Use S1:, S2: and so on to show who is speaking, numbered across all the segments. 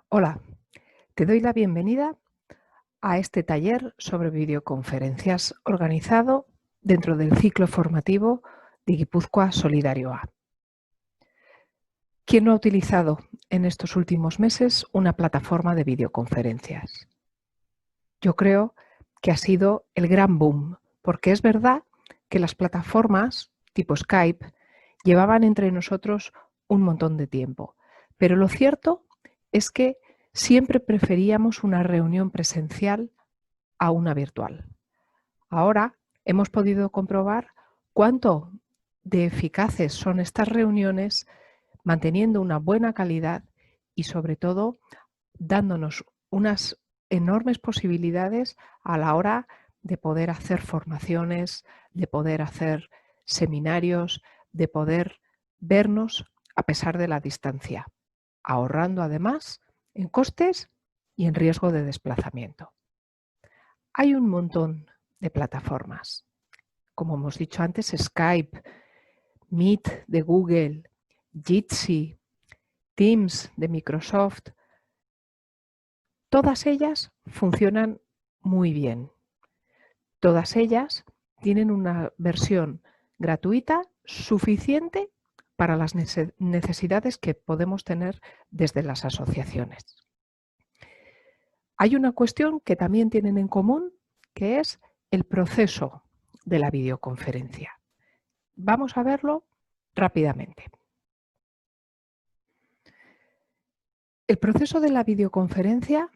S1: Hola, te doy la bienvenida a este taller sobre videoconferencias organizado dentro del ciclo formativo de Guipúzcoa Solidario A. ¿Quién no ha utilizado en estos últimos meses una plataforma de videoconferencias? Yo creo que ha sido el gran boom, porque es verdad que las plataformas tipo Skype llevaban entre nosotros un montón de tiempo, pero lo cierto es que siempre preferíamos una reunión presencial a una virtual. Ahora hemos podido comprobar cuánto de eficaces son estas reuniones manteniendo una buena calidad y sobre todo dándonos unas enormes posibilidades a la hora de poder hacer formaciones, de poder hacer seminarios, de poder vernos a pesar de la distancia, ahorrando además en costes y en riesgo de desplazamiento. Hay un montón de plataformas, como hemos dicho antes, Skype, Meet de Google, Jitsi, Teams de Microsoft. Todas ellas funcionan muy bien. Todas ellas tienen una versión gratuita suficiente para las necesidades que podemos tener desde las asociaciones. Hay una cuestión que también tienen en común, que es el proceso de la videoconferencia. Vamos a verlo rápidamente. El proceso de la videoconferencia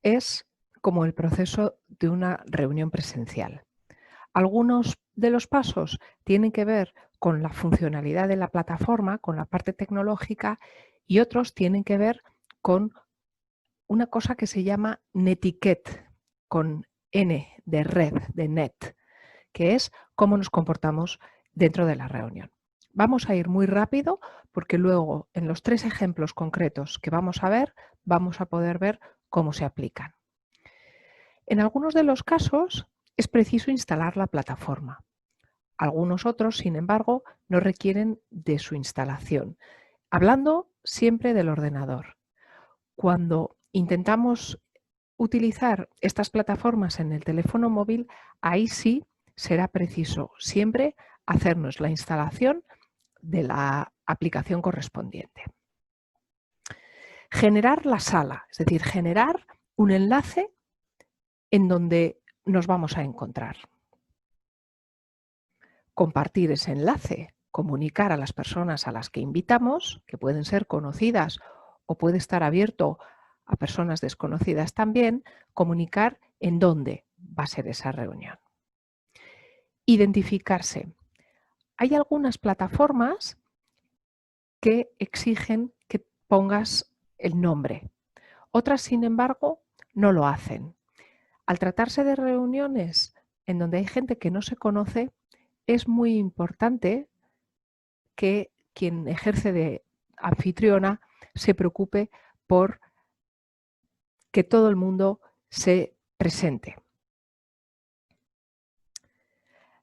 S1: es como el proceso de una reunión presencial. Algunos de los pasos tienen que ver con la funcionalidad de la plataforma, con la parte tecnológica, y otros tienen que ver con una cosa que se llama netiquette, con N de red, de net, que es cómo nos comportamos dentro de la reunión. Vamos a ir muy rápido porque luego en los 3 ejemplos concretos que vamos a ver, vamos a poder ver cómo se aplican. En algunos de los casos es preciso instalar la plataforma. Algunos otros, sin embargo, no requieren de su instalación. Hablando siempre del ordenador. Cuando intentamos utilizar estas plataformas en el teléfono móvil, ahí sí será preciso siempre hacernos la instalación de la aplicación correspondiente. Generar la sala, es decir, generar un enlace en donde nos vamos a encontrar. Compartir ese enlace, comunicar a las personas a las que invitamos, que pueden ser conocidas o puede estar abierto a personas desconocidas también, comunicar en dónde va a ser esa reunión. Identificarse. Hay algunas plataformas que exigen que pongas el nombre. Otras, sin embargo, no lo hacen. Al tratarse de reuniones en donde hay gente que no se conoce, es muy importante que quien ejerce de anfitriona se preocupe por que todo el mundo se presente.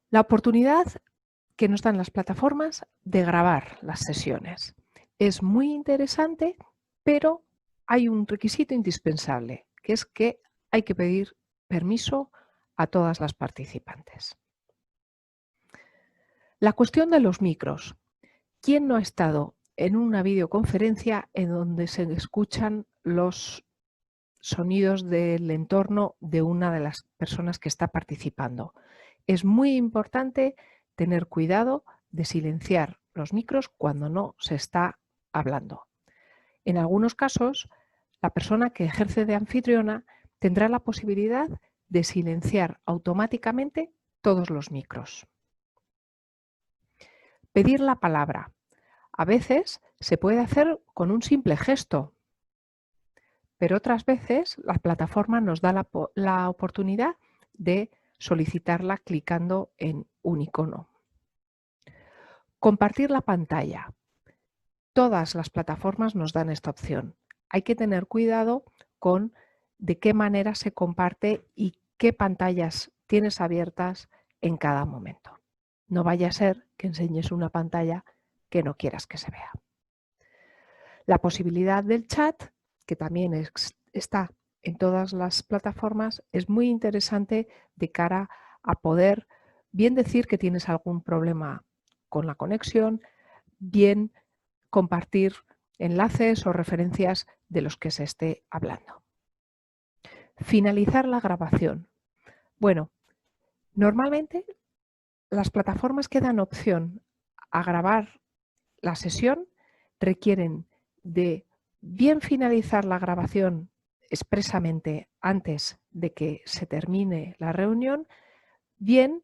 S1: La oportunidad que nos dan las plataformas de grabar las sesiones es muy interesante, pero hay un requisito indispensable, que es que hay que pedir permiso a todas las participantes. La cuestión de los micros. ¿Quién no ha estado en una videoconferencia en donde se escuchan los sonidos del entorno de una de las personas que está participando? Es muy importante tener cuidado de silenciar los micros cuando no se está hablando. En algunos casos, la persona que ejerce de anfitriona tendrá la posibilidad de silenciar automáticamente todos los micros. Pedir la palabra. A veces se puede hacer con un simple gesto, pero otras veces la plataforma nos da la oportunidad de solicitarla clicando en un icono. Compartir la pantalla. Todas las plataformas nos dan esta opción. Hay que tener cuidado con de qué manera se comparte y qué pantallas tienes abiertas en cada momento. No vaya a ser que enseñes una pantalla que no quieras que se vea. La posibilidad del chat que también está en todas las plataformas, es muy interesante de cara a poder bien decir que tienes algún problema con la conexión, bien compartir enlaces o referencias de los que se esté hablando. Finalizar la grabación. Bueno, normalmente las plataformas que dan opción a grabar la sesión requieren de bien finalizar la grabación expresamente antes de que se termine la reunión, bien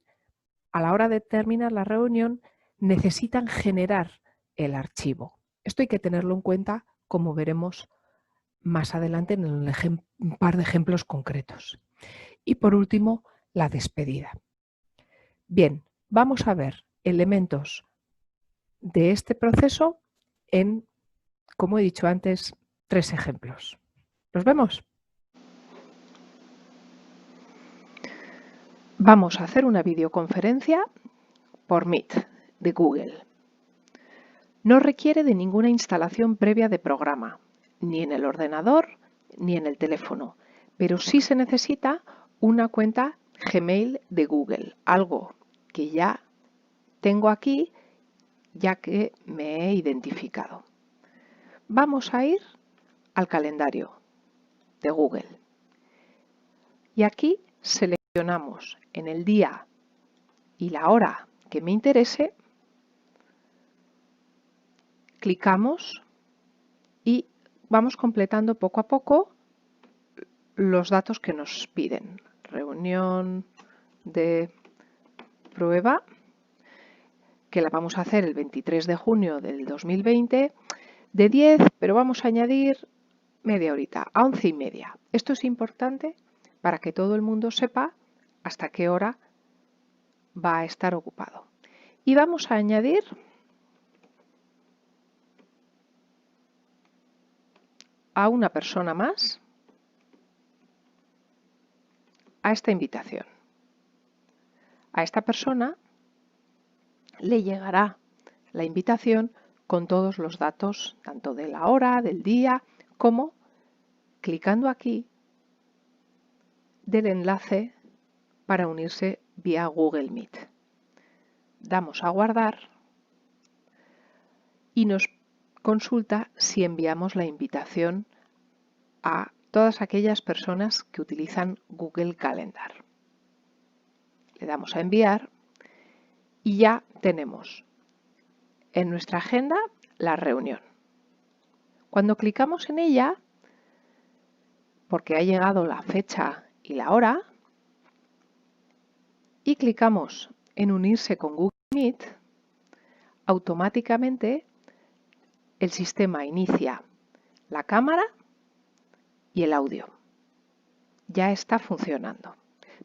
S1: a la hora de terminar la reunión necesitan generar el archivo. Esto hay que tenerlo en cuenta, como veremos más adelante en un par de ejemplos concretos. Y por último, la despedida. Bien, vamos a ver elementos de este proceso en, como he dicho antes, 3 ejemplos. ¿Los vemos? Vamos a hacer una videoconferencia por Meet de Google. No requiere de ninguna instalación previa de programa, ni en el ordenador ni en el teléfono, pero sí se necesita una cuenta Gmail de Google, algo que ya tengo aquí ya que me he identificado. Vamos a ir al calendario de Google y aquí seleccionamos en el día y la hora que me interese, clicamos y vamos completando poco a poco los datos que nos piden. Reunión de prueba, que la vamos a hacer el 23 de junio del 2020, de 10, pero vamos a añadir media horita, a 11:30. Esto es importante para que todo el mundo sepa hasta qué hora va a estar ocupado. Y vamos a añadir a una persona más a esta invitación. A esta persona le llegará la invitación con todos los datos, tanto de la hora, del día, como clicando aquí del enlace para unirse vía Google Meet. Damos a guardar y nos consulta si enviamos la invitación a todas aquellas personas que utilizan Google Calendar. Le damos a enviar y ya tenemos en nuestra agenda la reunión. Cuando clicamos en ella, porque ha llegado la fecha y la hora, y clicamos en unirse con Google Meet, automáticamente el sistema inicia la cámara y el audio. Ya está funcionando,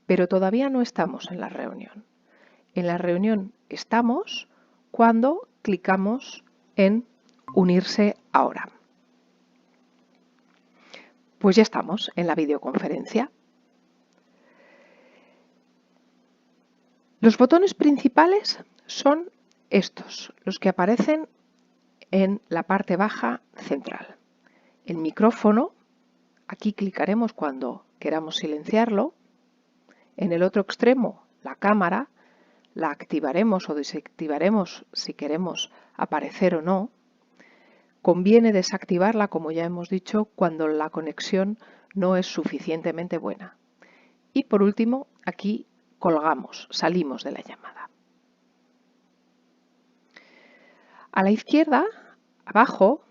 S1: pero todavía no estamos en la reunión. En la reunión estamos cuando clicamos en unirse ahora. Pues ya estamos en la videoconferencia. Los botones principales son estos, los que aparecen en la parte baja central. El micrófono, aquí clicaremos cuando queramos silenciarlo. En el otro extremo, la cámara, la activaremos o desactivaremos si queremos aparecer o no. Conviene desactivarla, como ya hemos dicho, cuando la conexión no es suficientemente buena. Y por último, aquí colgamos, salimos de la llamada. A la izquierda, abajo,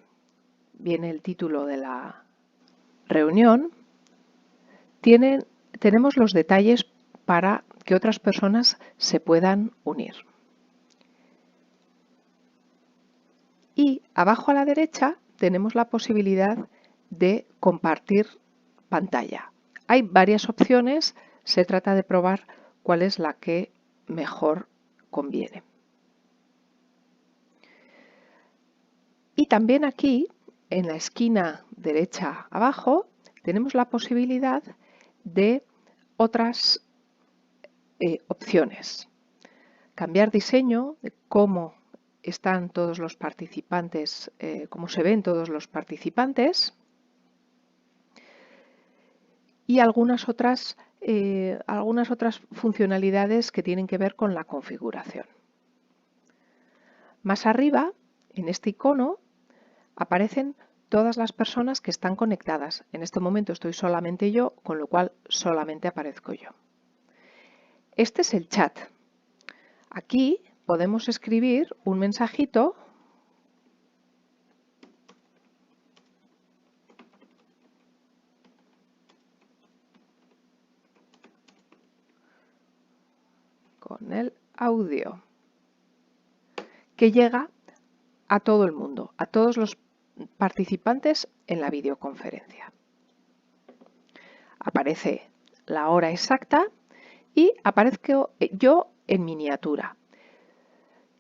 S1: viene el título de la reunión. Tenemos los detalles para que otras personas se puedan unir. Y abajo a la derecha tenemos la posibilidad de compartir pantalla. Hay varias opciones, se trata de probar cuál es la que mejor conviene. Y también aquí, en la esquina derecha abajo, tenemos la posibilidad de otras opciones. Cambiar diseño, de cómo están todos los participantes, cómo se ven todos los participantes. y algunas otras funcionalidades que tienen que ver con la configuración. Más arriba, en este icono, aparecen todas las personas que están conectadas. En este momento estoy solamente yo, con lo cual solamente aparezco yo. Este es el chat. Aquí podemos escribir un mensajito con el audio que llega a todo el mundo, a todos los participantes en la videoconferencia. Aparece la hora exacta y aparezco yo en miniatura.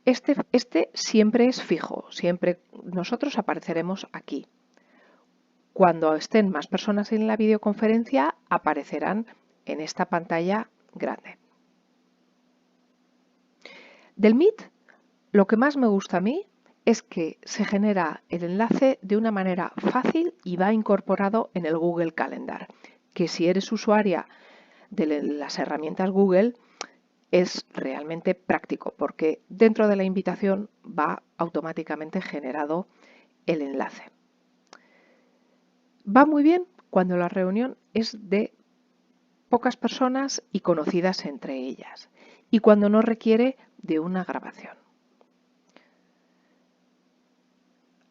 S1: Este siempre es fijo, siempre nosotros apareceremos aquí. Cuando estén más personas en la videoconferencia, aparecerán en esta pantalla grande. Del Meet, lo que más me gusta a mí es que se genera el enlace de una manera fácil y va incorporado en el Google Calendar, que si eres usuaria de las herramientas Google es realmente práctico porque dentro de la invitación va automáticamente generado el enlace. Va muy bien cuando la reunión es de pocas personas y conocidas entre ellas y cuando no requiere de una grabación.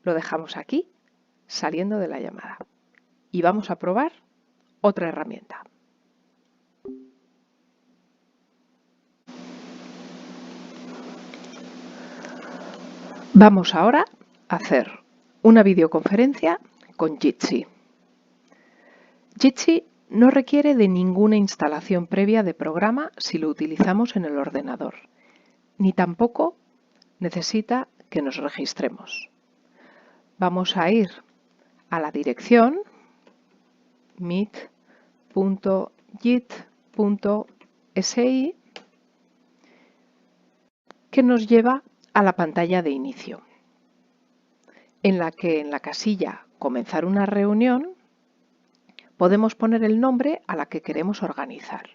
S1: Lo dejamos aquí, saliendo de la llamada. Y vamos a probar otra herramienta. Vamos ahora a hacer una videoconferencia con Jitsi. Jitsi no requiere de ninguna instalación previa de programa si lo utilizamos en el ordenador, ni tampoco necesita que nos registremos. Vamos a ir a la dirección meet.jit.si que nos lleva a la pantalla de inicio, en la que en la casilla Comenzar una reunión podemos poner el nombre a la que queremos organizar.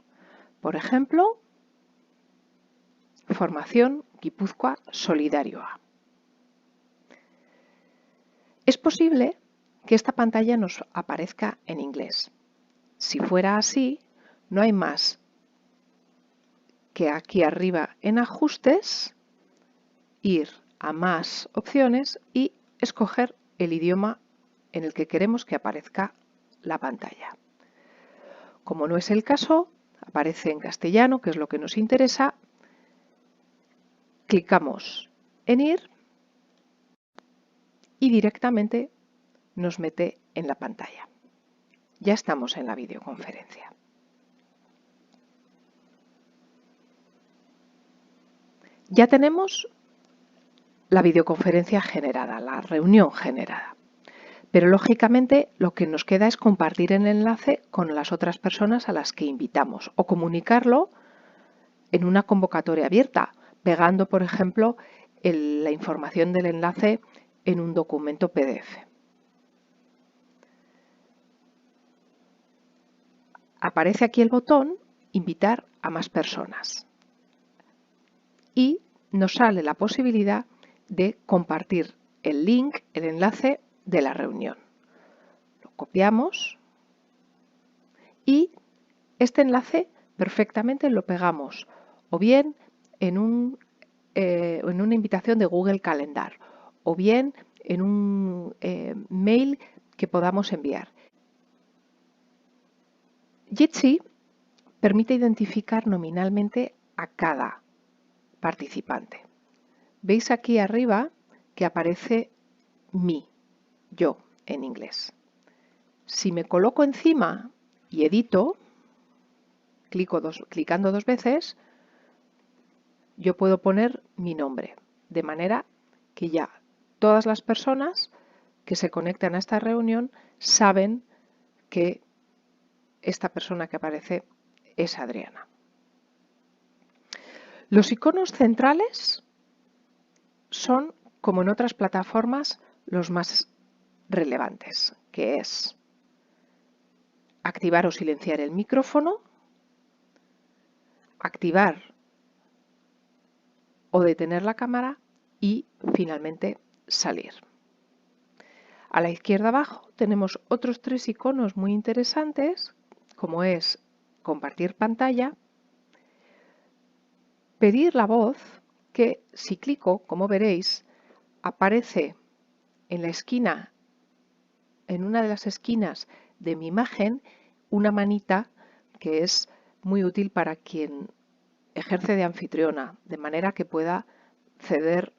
S1: Por ejemplo, Formación Guipúzcoa Solidarioa. Es posible que esta pantalla nos aparezca en inglés. Si fuera así, no hay más que aquí arriba en Ajustes, ir a Más opciones y escoger el idioma en el que queremos que aparezca la pantalla. Como no es el caso, aparece en castellano, que es lo que nos interesa. Clicamos en Ir y directamente nos mete en la pantalla. Ya estamos en la videoconferencia. Ya tenemos la videoconferencia generada, la reunión generada. Pero lógicamente lo que nos queda es compartir el enlace con las otras personas a las que invitamos o comunicarlo en una convocatoria abierta, pegando, por ejemplo, la información del enlace en un documento PDF. Aparece aquí el botón Invitar a más personas y nos sale la posibilidad de compartir el link, el enlace de la reunión. Lo copiamos y este enlace perfectamente lo pegamos o bien en una invitación de Google Calendar o bien en un mail que podamos enviar. Jitsi permite identificar nominalmente a cada participante. Veis aquí arriba que aparece me, yo, en inglés. Si me coloco encima y edito, clicando dos veces, yo puedo poner mi nombre, de manera que ya todas las personas que se conectan a esta reunión saben que esta persona que aparece es Adriana. Los iconos centrales son, como en otras plataformas, los más relevantes, que es activar o silenciar el micrófono, activar o detener la cámara y finalmente salir. A la izquierda abajo tenemos otros 3 iconos muy interesantes, como es compartir pantalla, pedir la voz, que si clico, como veréis, aparece en la esquina, en una de las esquinas de mi imagen, una manita que es muy útil para quien ejerce de anfitriona, de manera que pueda ceder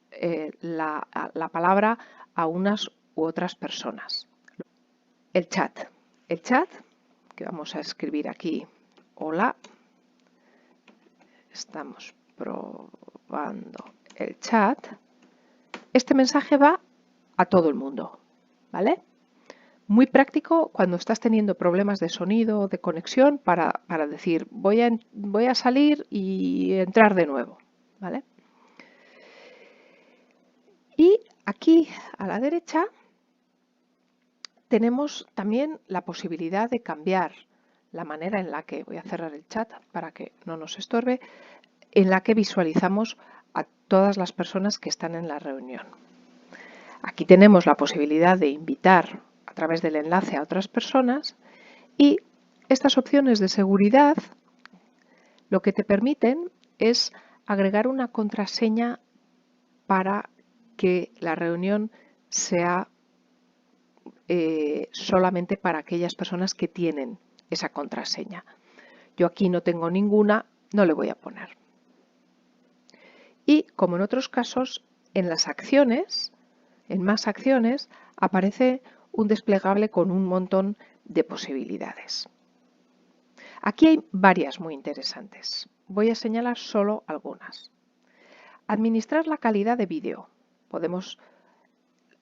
S1: la palabra a unas u otras personas. El chat, que vamos a escribir aquí, hola, estamos probando el chat. Este mensaje va a todo el mundo, ¿vale? Muy práctico cuando estás teniendo problemas de sonido o de conexión para decir voy a salir y entrar de nuevo, ¿vale? Y aquí a la derecha tenemos también la posibilidad de cambiar la manera en la que, voy a cerrar el chat para que no nos estorbe, en la que visualizamos a todas las personas que están en la reunión. Aquí tenemos la posibilidad de invitar a través del enlace a otras personas y estas opciones de seguridad lo que te permiten es agregar una contraseña para que la reunión sea solamente para aquellas personas que tienen esa contraseña. Yo aquí no tengo ninguna, no le voy a poner. Y como en otros casos, en las acciones, en más acciones, aparece un desplegable con un montón de posibilidades. Aquí hay varias muy interesantes. Voy a señalar solo algunas. Administrar la calidad de vídeo.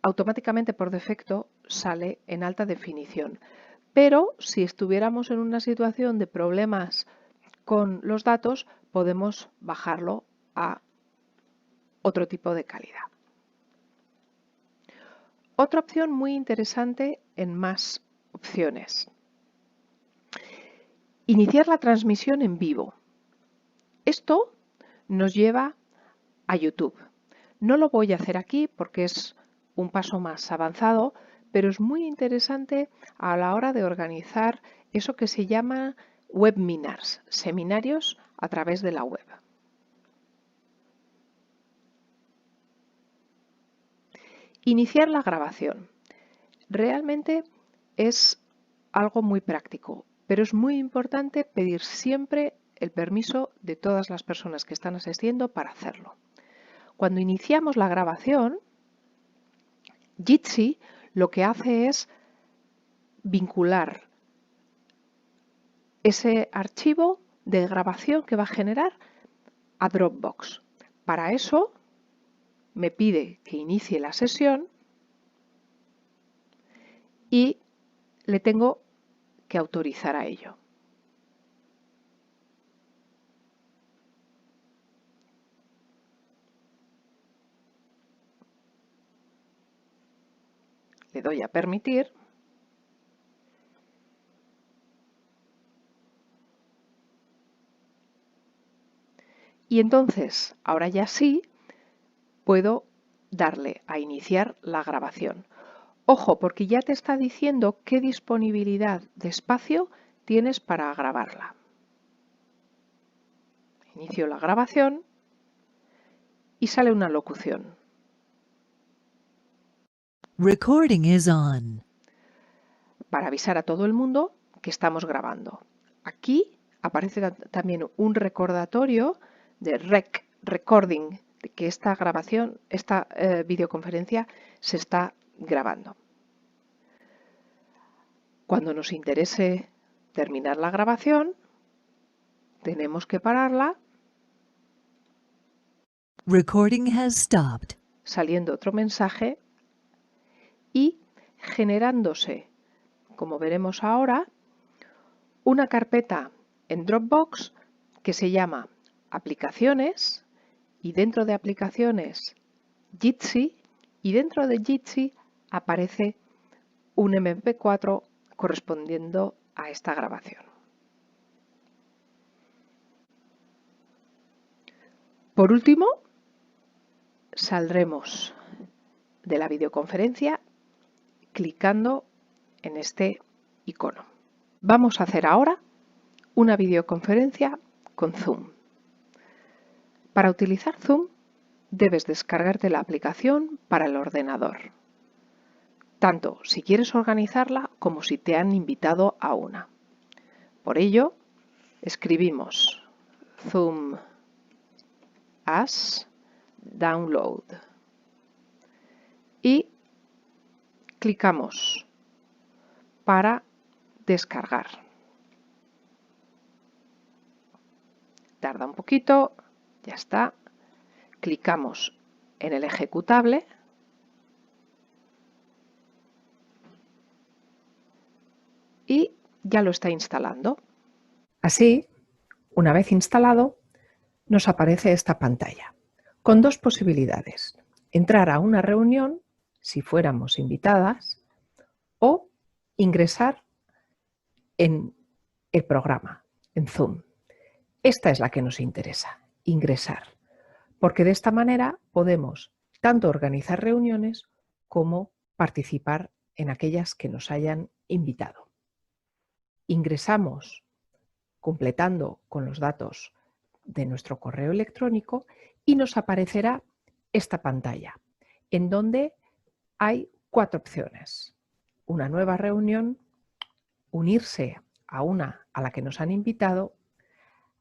S1: Automáticamente por defecto sale en alta definición. Pero si estuviéramos en una situación de problemas con los datos, podemos bajarlo a otro tipo de calidad. Otra opción muy interesante en más opciones. Iniciar la transmisión en vivo. Esto nos lleva a YouTube. No lo voy a hacer aquí porque es un paso más avanzado, pero es muy interesante a la hora de organizar eso que se llama webinars, seminarios a través de la web. Iniciar la grabación. Realmente es algo muy práctico, pero es muy importante pedir siempre el permiso de todas las personas que están asistiendo para hacerlo. Cuando iniciamos la grabación, Jitsi lo que hace es vincular ese archivo de grabación que va a generar a Dropbox. Para eso me pide que inicie la sesión y le tengo que autorizar a ello. Le doy a permitir. Y entonces, ahora ya sí, puedo darle a iniciar la grabación. Ojo, porque ya te está diciendo qué disponibilidad de espacio tienes para grabarla. Inicio la grabación y sale una locución.
S2: Recording is on.
S1: Para avisar a todo el mundo que estamos grabando. Aquí aparece también un recordatorio de recording, de que esta grabación, esta videoconferencia se está grabando. Cuando nos interese terminar la grabación, tenemos que pararla.
S2: Recording has stopped.
S1: Saliendo otro mensaje y generándose, como veremos ahora, una carpeta en Dropbox que se llama Aplicaciones y dentro de Aplicaciones Jitsi y dentro de Jitsi aparece un MP4 correspondiendo a esta grabación. Por último, saldremos de la videoconferencia clicando en este icono. Vamos a hacer ahora una videoconferencia con Zoom. Para utilizar Zoom, debes descargarte la aplicación para el ordenador, tanto si quieres organizarla como si te han invitado a una. Por ello, escribimos Zoom as download y clicamos para descargar. Tarda un poquito, ya está. Clicamos en el ejecutable y ya lo está instalando. Así, una vez instalado, nos aparece esta pantalla con dos posibilidades: entrar a una reunión si fuéramos invitadas o ingresar en el programa, en Zoom. Esta es la que nos interesa, ingresar, porque de esta manera podemos tanto organizar reuniones como participar en aquellas que nos hayan invitado. Ingresamos completando con los datos de nuestro correo electrónico y nos aparecerá esta pantalla, en donde hay 4 opciones: una nueva reunión, unirse a una a la que nos han invitado,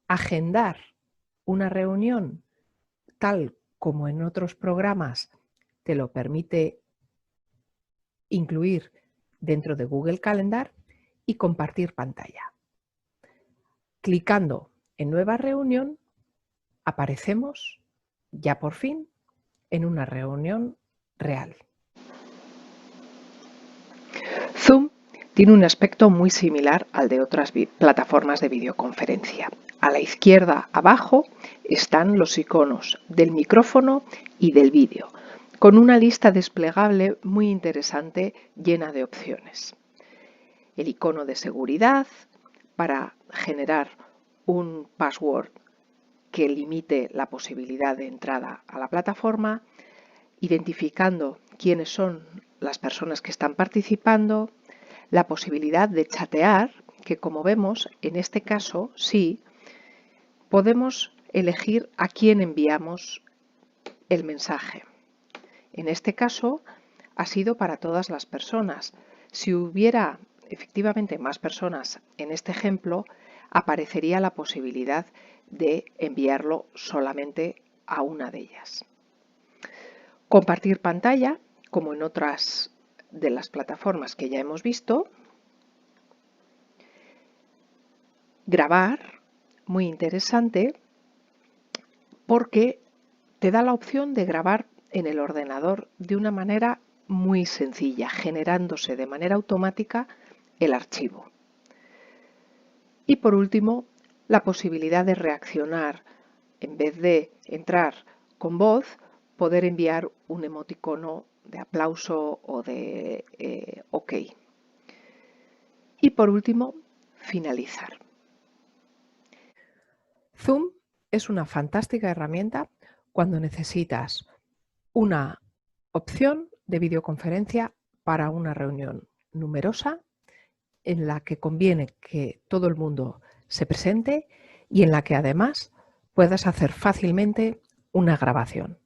S1: agendar una reunión tal como en otros programas te lo permite incluir dentro de Google Calendar, y compartir pantalla. Clicando en nueva reunión, aparecemos ya por fin en una reunión real. Zoom tiene un aspecto muy similar al de otras plataformas de videoconferencia. A la izquierda abajo están los iconos del micrófono y del vídeo, con una lista desplegable muy interesante llena de opciones. El icono de seguridad para generar un password que limite la posibilidad de entrada a la plataforma, identificando quiénes son las personas que están participando, la posibilidad de chatear, que como vemos en este caso sí, podemos elegir a quién enviamos el mensaje. En este caso ha sido para todas las personas. Si hubiera efectivamente más personas en este ejemplo, aparecería la posibilidad de enviarlo solamente a una de ellas. Compartir pantalla, como en otras de las plataformas que ya hemos visto. Grabar, muy interesante, porque te da la opción de grabar en el ordenador de una manera muy sencilla, generándose de manera automática el archivo. Y por último, la posibilidad de reaccionar. En vez de entrar con voz, poder enviar un emoticono de aplauso o de OK. Y por último, finalizar. Zoom es una fantástica herramienta cuando necesitas una opción de videoconferencia para una reunión numerosa, en la que conviene que todo el mundo se presente y en la que además puedas hacer fácilmente una grabación.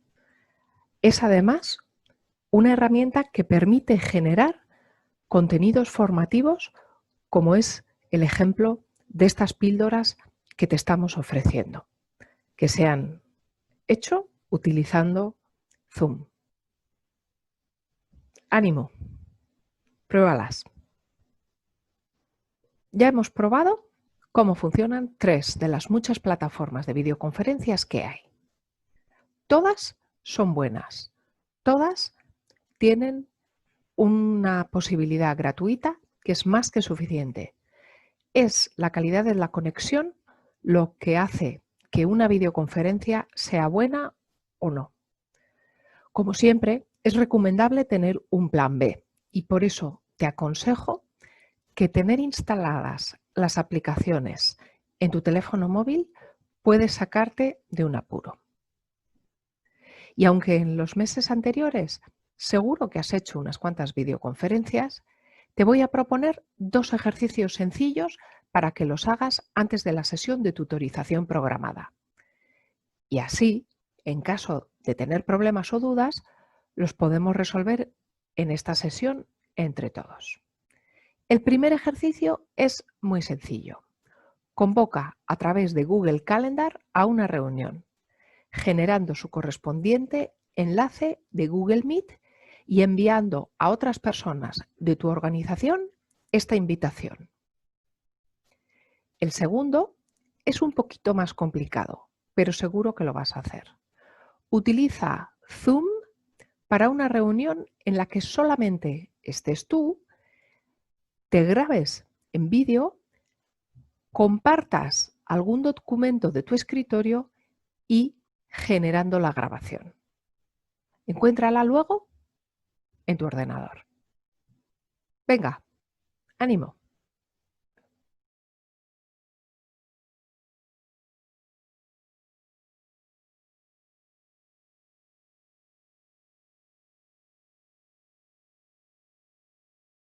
S1: Es además una herramienta que permite generar contenidos formativos, como es el ejemplo de estas píldoras que te estamos ofreciendo, que se han hecho utilizando Zoom. ¡Ánimo! Pruébalas. Ya hemos probado cómo funcionan 3 de las muchas plataformas de videoconferencias que hay. Todas son buenas, todas tienen una posibilidad gratuita que es más que suficiente. Es la calidad de la conexión lo que hace que una videoconferencia sea buena o no. Como siempre, es recomendable tener un plan B y por eso te aconsejo que tener instaladas las aplicaciones en tu teléfono móvil puede sacarte de un apuro. Y aunque en los meses anteriores seguro que has hecho unas cuantas videoconferencias, te voy a proponer 2 ejercicios sencillos para que los hagas antes de la sesión de tutorización programada. Y así, en caso de tener problemas o dudas, los podemos resolver en esta sesión entre todos. El primer ejercicio es muy sencillo. Convoca a través de Google Calendar a una reunión, generando su correspondiente enlace de Google Meet y enviando a otras personas de tu organización esta invitación. El segundo es un poquito más complicado, pero seguro que lo vas a hacer. Utiliza Zoom para una reunión en la que solamente estés tú, te grabes en vídeo, compartas algún documento de tu escritorio y generando la grabación. Encuéntrala luego en tu ordenador. Venga, ánimo.